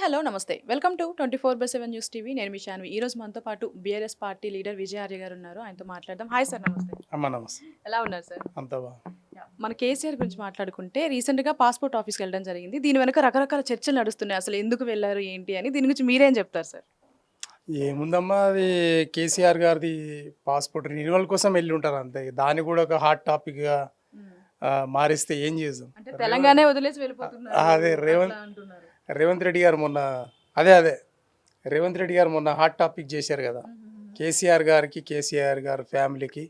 Hello నమస్తే welcome to 24/7 news TV. నేను మీ శాన్వి. ఈ రోజు మనతో పాటు బీఆర్ఎస్ పార్టీ లీడర్ విజయ ఆర్య గారు ఉన్నారు. ఆయనతో మాట్లాడదాం. హాయ్ సార్, నమస్తే. అమ్మ నమస్తే. ఎలా ఉన్నారు సార్? అంతా మన కేసీఆర్ గురించి మాట్లాడుకుంటే రీసెంట్గా పాస్పోర్ట్ ఆఫీస్కి వెళ్ళడం జరిగింది. దీని వెనక రకరకాల చర్చలు నడుస్తున్నాయి. అసలు ఎందుకు వెళ్ళారు ఏంటి అని దీని గురించి మీరేం చెప్తారు సార్? ఏముందమ్మా, అది కేసీఆర్ గారిది పాస్పోర్ట్ రెన్యువల్ కోసం వెళ్ళి ఉంటారు అంతే. దాన్ని కూడా ఒక హాట్ టాపిక్గా మారిస్తే ఏం చేద్దాం? అంటే తెలంగాణ వదిలేసి వెళ్ళిపోతున్నారు. అదే రేవంత్ రెడ్డి గారు మొన్న రేవంత్ రెడ్డి గారు మొన్న హాట్ టాపిక్ చేశారు కదా. కేసీఆర్ గారి ఫ్యామిలీకి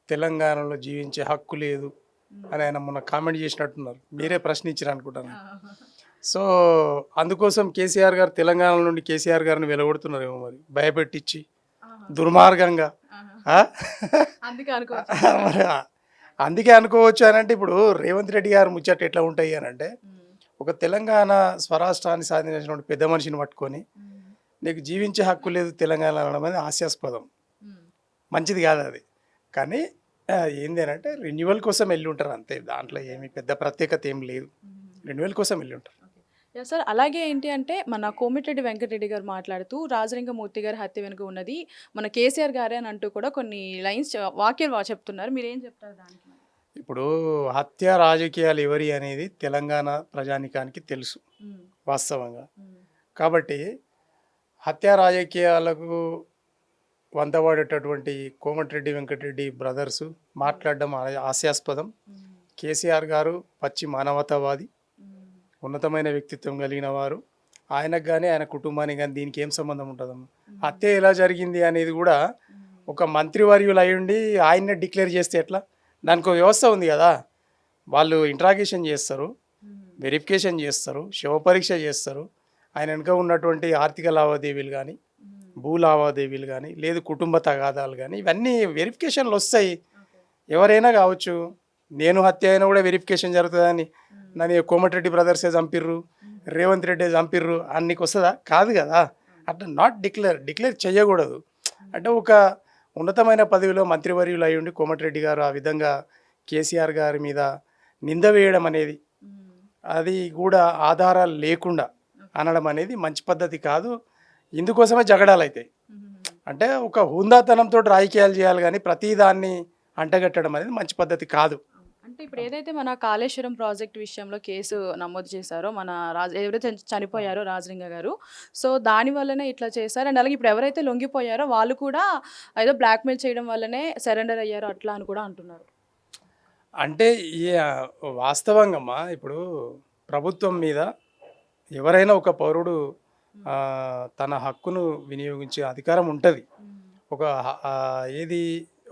తెలంగాణలో జీవించే హక్కు లేదు అని ఆయన మొన్న కామెంట్ చేసినట్టున్నారు. మీరే ప్రశ్నించారు అనుకుంటాను. సో అందుకోసం కేసీఆర్ గారు తెలంగాణ నుండి కేసీఆర్ గారిని వెలగొడుతున్నారేమో, మరి భయపెట్టించి దుర్మార్గంగా. మరి అందుకే అనుకోవచ్చు అని అంటే, ఇప్పుడు రేవంత్ రెడ్డి గారు ముచ్చట ఎట్లా ఉంటాయి అని అంటే, ఒక తెలంగాణ స్వరాష్ట్రాన్ని సాధించినటువంటి పెద్ద మనిషిని పట్టుకొని నీకు జీవించే హక్కు లేదు తెలంగాణ అనడం అనేది హాస్యాస్పదం, మంచిది కాదు అది. కానీ ఏంది అని అంటే, రెన్యువల్ కోసం వెళ్ళి ఉంటారు అంతే. దాంట్లో ఏమి పెద్ద ప్రత్యేకత ఏం లేదు, రెన్యువల్ కోసం వెళ్ళి ఉంటారు. సార్, అలాగే ఏంటి అంటే మన కోమటిరెడ్డి వెంకటరెడ్డి గారు మాట్లాడుతూ రాజలింగమూర్తి గారి హత్య వెనుక ఉన్నది మన కేసీఆర్ గారే అని అంటూ కూడా కొన్ని లైన్స్ వాక్యాలు చెప్తున్నారు. మీరు ఏం చెప్తారు దానికి? ఇప్పుడు హత్య రాజకీయాలు ఎవరి అనేది తెలంగాణ ప్రజానికానికి తెలుసు వాస్తవంగా. కాబట్టి హత్య రాజకీయాలకు వంతవాడేటటువంటి కోమటిరెడ్డి వెంకటరెడ్డి బ్రదర్స్ మాట్లాడడం హాస్యాస్పదం. కేసీఆర్ గారు పచ్చి మానవతావాది, ఉన్నతమైన వ్యక్తిత్వం కలిగిన వారు. ఆయనకు కానీ ఆయన కుటుంబానికి కానీ దీనికి ఏం సంబంధం ఉంటుందమ్మా? హత్య ఎలా జరిగింది అనేది కూడా ఒక మంత్రివర్యులు అయ్యుండి ఆయన్నే డిక్లేర్ చేస్తే ఎట్లా? దానికి ఒక వ్యవస్థ ఉంది కదా. వాళ్ళు ఇంట్రాగేషన్ చేస్తారు, వెరిఫికేషన్ చేస్తారు, శవ పరీక్ష చేస్తారు. ఆయన వెనుక ఉన్నటువంటి ఆర్థిక లావాదేవీలు కానీ, భూ లావాదేవీలు కానీ, లేదు కుటుంబ తగాదాలు కానీ, ఇవన్నీ వెరిఫికేషన్లు వస్తాయి. ఎవరైనా కావచ్చు. నేను హత్య అయినా కూడా వెరిఫికేషన్ జరుగుతుందని నన్ను కోమటిరెడ్డి బ్రదర్సే చంపిర్రు, రేవంత్ రెడ్డి చంపిర్రు అన్నికి వస్తుందా? కాదు కదా. అట్లా నాట్ డిక్లేర్ చేయకూడదు. అంటే ఒక ఉన్నతమైన పదవిలో మంత్రివర్యులు అయి ఉండి కోమటిరెడ్డి గారు ఆ విధంగా కేసీఆర్ గారి మీద నింద వేయడం అనేది, అది కూడా ఆధారాలు లేకుండా అనడం అనేది మంచి పద్ధతి కాదు. ఇందుకోసమే జగడాలు అవుతాయి. అంటే ఒక హుందాతనంతో రాజకీయాలు చేయాలి, కానీ ప్రతిదాన్ని అంటగట్టడం అనేది మంచి పద్ధతి కాదు. అంటే ఇప్పుడు ఏదైతే మన కాళేశ్వరం ప్రాజెక్ట్ విషయంలో కేసు నమోదు చేశారో, మన ఎవరైతే చనిపోయారో రాజలింగ గారు, సో దాని వల్లనే ఇట్లా చేశారు. అండ్ అలాగే ఇప్పుడు ఎవరైతే లొంగిపోయారో వాళ్ళు కూడా ఏదో బ్లాక్మెయిల్ చేయడం వల్లనే సరెండర్ అయ్యారో అట్లా అని కూడా అంటున్నారు. అంటే వాస్తవంగా ఇప్పుడు ప్రభుత్వం మీద ఎవరైనా ఒక పౌరుడు తన హక్కును వినియోగించే అధికారం ఉంటుంది.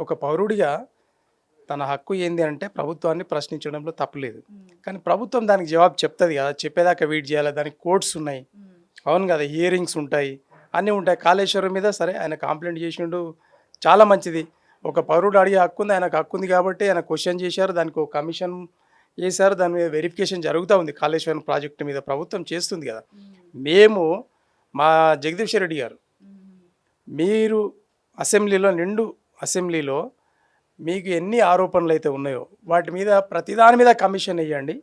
ఒక పౌరుడిగా తన హక్కు ఏంది అంటే ప్రభుత్వాన్ని ప్రశ్నించడంలో తప్పులేదు. కానీ ప్రభుత్వం దానికి జవాబు చెప్తుంది కదా, చెప్పేదాకా వెయిట్ చేయాలి. దానికి కోర్ట్స్ ఉన్నాయి, అవును కదా, హియరింగ్స్ ఉంటాయి, అన్నీ ఉంటాయి. కాళేశ్వరం మీద సరే ఆయన కంప్లైంట్ చేసిండు, చాలా మంచిది. ఒక పౌరుడు అడిగే హక్కు ఉంది, ఆయనకు హక్కు ఉంది కాబట్టి ఆయన క్వశ్చన్ చేశారు, దానికి ఒక కమిషన్ చేశారు, దాని మీద వెరిఫికేషన్ జరుగుతూ ఉంది. కాళేశ్వరం ప్రాజెక్టు మీద ప్రభుత్వం చేస్తుంది కదా. మేము మా జగదీశ్వర్ రెడ్డి గారు, మీరు అసెంబ్లీలో మీకు ఎన్ని ఆరోపణలు అయితే ఉన్నాయో వాటి మీద ప్రతిదాని మీద కమిషన్ వేయండి,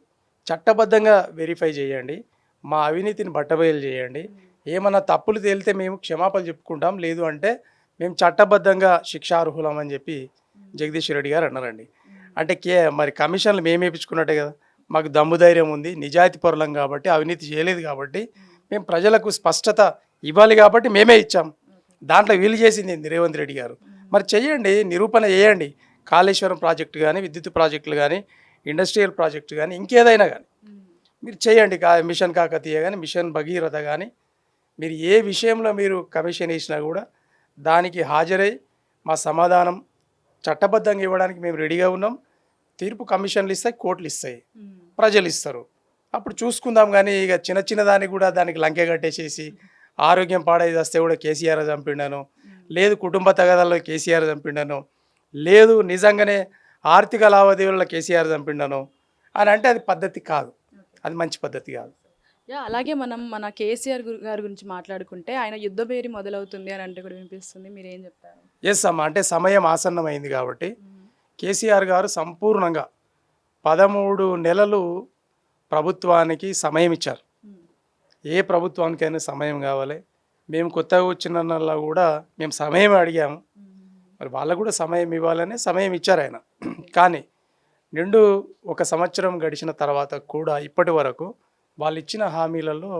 చట్టబద్ధంగా వెరిఫై చేయండి, మా అవినీతిని బట్టబయలు చేయండి. ఏమన్నా తప్పులు తేలితే మేము క్షమాపణలు చెప్పుకుంటాం, లేదు అంటే మేము చట్టబద్ధంగా శిక్షార్హులం అని చెప్పి జగదీశ్వర్ రెడ్డి గారు అన్నారండి. అంటే మరి కమిషన్లు మేము వేయించుకున్నట్టే కదా. మాకు దమ్ము ధైర్యం ఉంది, నిజాయితీ పరులం కాబట్టి, అవినీతి చేయలేదు కాబట్టి, మేము ప్రజలకు స్పష్టత ఇవ్వాలి కాబట్టి మేమే ఇచ్చాం. దాంట్లో వీలు చేసింది రేవంత్ రెడ్డి గారు. మరి చెయ్యండి, నిరూపణ చేయండి. కాళేశ్వరం ప్రాజెక్టు కానీ, విద్యుత్ ప్రాజెక్టులు కానీ, ఇండస్ట్రియల్ ప్రాజెక్టు కానీ, ఇంకేదైనా కానీ మీరు చేయండి. మిషన్ కాకతీయ కానీ, మిషన్ భగీరథ కానీ, మీరు ఏ విషయంలో మీరు కమిషన్ వేసినా కూడా దానికి హాజరై మా సమాధానం చట్టబద్ధంగా ఇవ్వడానికి మేము రెడీగా ఉన్నాం. తీర్పు కమిషన్లు ఇస్తాయి, కోర్టులు ఇస్తాయి, ప్రజలు ఇస్తారు. అప్పుడు చూసుకుందాం. కానీ ఇక చిన్న దానికి కూడా దానికి లంకె కట్టేసేసి ఆరోగ్యం పాడైతే వస్తే కూడా కేసీఆర్ చంపిండాను, లేదు కుటుంబ తగాదాల్లో కేసీఆర్ చంపిండాను, లేదు నిజంగానే ఆర్థిక లావాదేవీలలో కేసీఆర్ చంపిండాను అని అంటే అది పద్ధతి కాదు, అది మంచి పద్ధతి కాదు. అలాగే మన కేసీఆర్ గారి గురించి మాట్లాడుకుంటే ఆయన యుద్ధ బేరి మొదలవుతుంది అని అంటే కూడా వినిపిస్తుంది. మీరు ఏం చెప్తారు? ఎస్ అమ్మ, అంటే సమయం ఆసన్నమైంది కాబట్టి కేసీఆర్ గారు సంపూర్ణంగా 13 నెలలు ప్రభుత్వానికి సమయం ఇచ్చారు. ఏ ప్రభుత్వానికైనా సమయం కావాలి. మేము కొత్తగా వచ్చినలా కూడా మేము సమయం అడిగాము, మరి వాళ్ళకు కూడా సమయం ఇవ్వాలని సమయం ఇచ్చారు ఆయన. కానీ ఒక సంవత్సరం గడిచిన తర్వాత కూడా ఇప్పటి వరకు వాళ్ళు ఇచ్చిన హామీలలో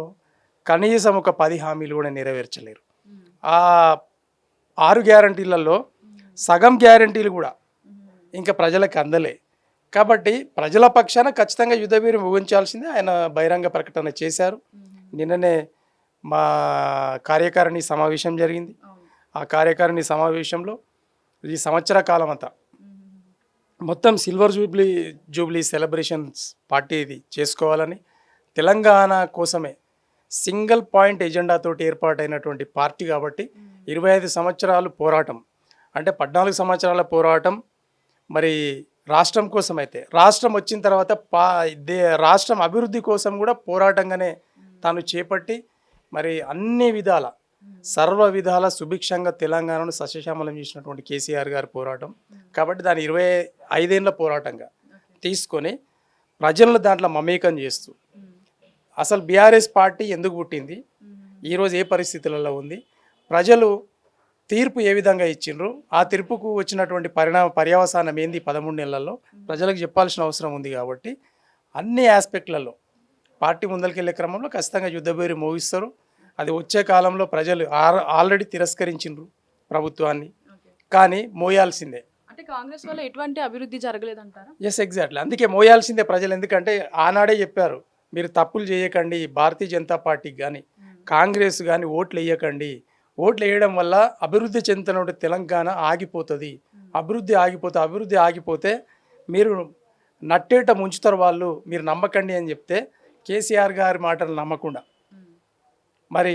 కనీసం ఒక 10 హామీలు కూడా నెరవేర్చలేరు. ఆ 6 గ్యారంటీలలో సగం గ్యారంటీలు కూడా ఇంకా ప్రజలకు అందలే. కాబట్టి ప్రజల పక్షాన ఖచ్చితంగా యుద్ధవీరు ముగించాల్సిందే. ఆయన బహిరంగ ప్రకటన చేశారు. నిన్ననే మా కార్యకారిణి సమావేశం జరిగింది. ఆ కార్యకారిణి సమావేశంలో ఈ సంవత్సర కాలం అంతా మొత్తం సిల్వర్ జూబ్లీ సెలబ్రేషన్స్ పార్టీ ఇది చేసుకోవాలని, తెలంగాణ కోసమే సింగిల్ పాయింట్ ఎజెండాతోటి ఏర్పాటైనటువంటి పార్టీ కాబట్టి 25 సంవత్సరాలు పోరాటం అంటే 14 సంవత్సరాల పోరాటం మరి రాష్ట్రం కోసం అయితే, రాష్ట్రం వచ్చిన తర్వాత రాష్ట్రం అభివృద్ధి కోసం కూడా పోరాటంగానే తాను చేపట్టి మరి అన్ని విధాల సర్వ విధాల సుభిక్షంగా తెలంగాణను సస్యశ్యామలం చేసినటువంటి కేసీఆర్ గారి పోరాటం కాబట్టి దాని 25 ఏళ్ళ పోరాటంగా తీసుకొని ప్రజలను దాంట్లో మమేకం చేస్తూ అసలు బీఆర్ఎస్ పార్టీ ఎందుకు పుట్టింది, ఈరోజు ఏ పరిస్థితులలో ఉంది, ప్రజలు తీర్పు ఏ విధంగా ఇచ్చిండ్రు, ఆ తీర్పుకు వచ్చినటువంటి పర్యవసానం ఏంది 13 నెలల్లో ప్రజలకు చెప్పాల్సిన అవసరం ఉంది. కాబట్టి అన్ని ఆస్పెక్ట్లలో పార్టీ ముందరికెళ్ళే క్రమంలో ఖచ్చితంగా యుద్ధభేరి మోగిస్తారు. అది వచ్చే కాలంలో ప్రజలు ఆల్రెడీ తిరస్కరించిండ్రు ప్రభుత్వాన్ని, కానీ మోయాల్సిందే. అంటే కాంగ్రెస్ వల్ల ఎటువంటి అభివృద్ధి జరగలేదంటారా? Yes, exactly. అందుకే మోయాల్సిందే ప్రజలు. ఎందుకంటే ఆనాడే చెప్పారు, మీరు తప్పులు చేయకండి, భారతీయ జనతా పార్టీకి కానీ కాంగ్రెస్ కానీ ఓట్లు వేయకండి, ఓట్లు వేయడం వల్ల అభివృద్ధి చెందుతున్న తెలంగాణ ఆగిపోతుంది, అభివృద్ధి ఆగిపోతే మీరు నట్టేట ముంచుతారు వాళ్ళు, మీరు నమ్మకండి అని చెప్తే కేసీఆర్ గారి మాటలు నమ్మకుండా మరి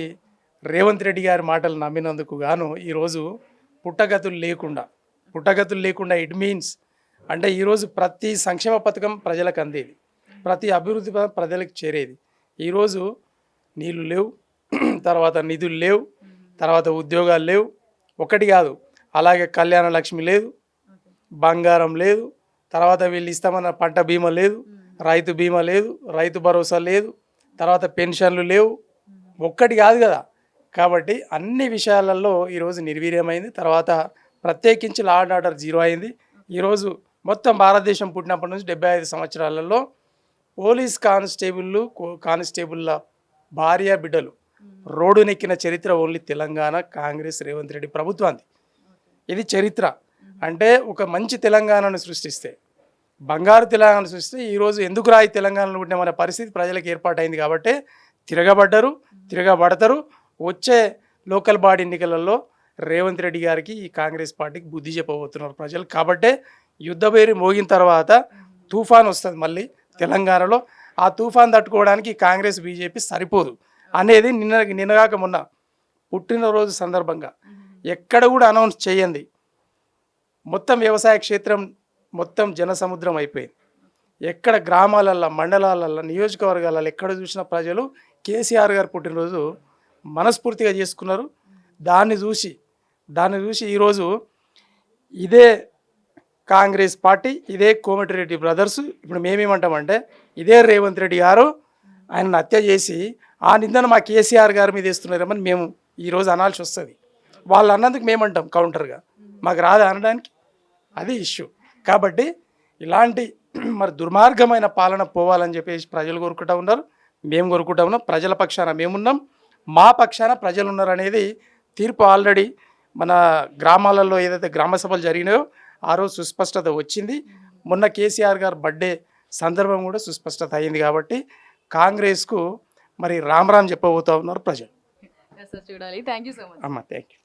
రేవంత్ రెడ్డి గారి మాటలు నమ్మినందుకు గాను ఈరోజు పుట్టగతులు లేకుండా ఇట్ మీన్స్ అంటే ఈరోజు ప్రతి సంక్షేమ పథకం ప్రజలకు అందేది, ప్రతి అభివృద్ధి ప్రజలకు చేరేది. ఈరోజు నీళ్ళు లేవు, తర్వాత నిధులు లేవు, తర్వాత ఉద్యోగాలు లేవు, ఒకటి కాదు. అలాగే కళ్యాణ లక్ష్మి లేదు, బంగారం లేదు, తర్వాత వీళ్ళు ఇస్తామన్న పంట బీమా లేదు, రైతు బీమా లేదు, రైతు భరోసా లేదు, తర్వాత పెన్షన్లు లేవు, ఒక్కటి కాదు కదా. కాబట్టి అన్ని విషయాలలో ఈరోజు నిర్వీర్యమైంది. తర్వాత ప్రత్యేకించి లా అండ్ ఆర్డర్ జీరో అయింది. ఈరోజు మొత్తం భారతదేశం పుట్టినప్పటి నుంచి 75 సంవత్సరాలలో పోలీస్ కానిస్టేబుల్ల భార్య బిడ్డలు రోడ్డు నెక్కిన చరిత్ర ఓన్లీ తెలంగాణ కాంగ్రెస్ రేవంత్ రెడ్డి ప్రభుత్వాన్ని. ఇది చరిత్ర. అంటే ఒక మంచి తెలంగాణను సృష్టిస్తే, బంగారు తెలంగాణను సృష్టిస్తే ఈరోజు ఎందుకు రాయి తెలంగాణలో ఉండే మన పరిస్థితి ప్రజలకు ఏర్పాటైంది. కాబట్టి తిరగబడతారు. వచ్చే లోకల్ బాడీ ఎన్నికలలో రేవంత్ రెడ్డి గారికి ఈ కాంగ్రెస్ పార్టీకి బుద్ధి చెప్పబోతున్నారు ప్రజలు. కాబట్టే యుద్ధభేరి మోగిన తర్వాత తుఫాన్ వస్తుంది మళ్ళీ తెలంగాణలో. ఆ తుఫాన్ తట్టుకోవడానికి కాంగ్రెస్ బీజేపీ సరిపోదు అనేది నిన్నగాక మొన్న పుట్టినరోజు సందర్భంగా ఎక్కడ కూడా అనౌన్స్ చేయండి. మొత్తం వ్యవసాయ క్షేత్రం మొత్తం జనసముద్రం అయిపోయింది. ఎక్కడ గ్రామాలల్లో, మండలాలల్లో, నియోజకవర్గాలలో ఎక్కడ చూసిన ప్రజలు కేసీఆర్ గారు పుట్టినరోజు మనస్ఫూర్తిగా చేసుకున్నారు. దాన్ని చూసి ఈరోజు ఇదే కాంగ్రెస్ పార్టీ, ఇదే కోమటిరెడ్డి బ్రదర్స్, ఇప్పుడు మేమేమంటామంటే ఇదే రేవంత్ రెడ్డి గారు ఆయనను హత్య చేసి ఆ నిందన మా కేసీఆర్ గారి మీద వేస్తున్నారేమని మేము ఈరోజు అనాల్సి వస్తుంది. వాళ్ళు అన్నందుకు మేమంటాం కౌంటర్గా, మాకు రాదు అనడానికి, అది ఇష్యూ. కాబట్టి ఇలాంటి మరి దుర్మార్గమైన పాలన పోవాలని చెప్పేసి ప్రజలు కోరుకుంటూ ఉన్నారు, మేము కోరుకుంటా ఉన్నాం. ప్రజల పక్షాన మేమున్నాం, మా పక్షాన ప్రజలు ఉన్నారు అనేది తీర్పు ఆల్రెడీ మన గ్రామాలలో ఏదైతే గ్రామ సభలు జరిగినాయో ఆ రోజు సుస్పష్టత వచ్చింది. మొన్న కేసీఆర్ గారు బర్త్డే సందర్భం కూడా సుస్పష్టత అయింది. కాబట్టి కాంగ్రెస్కు మరి రామ్ చెప్పబోతూ ఉన్నారు ప్రజలు. చూడాలి. థ్యాంక్ యూ సో మచ్ అమ్మ. Thank you.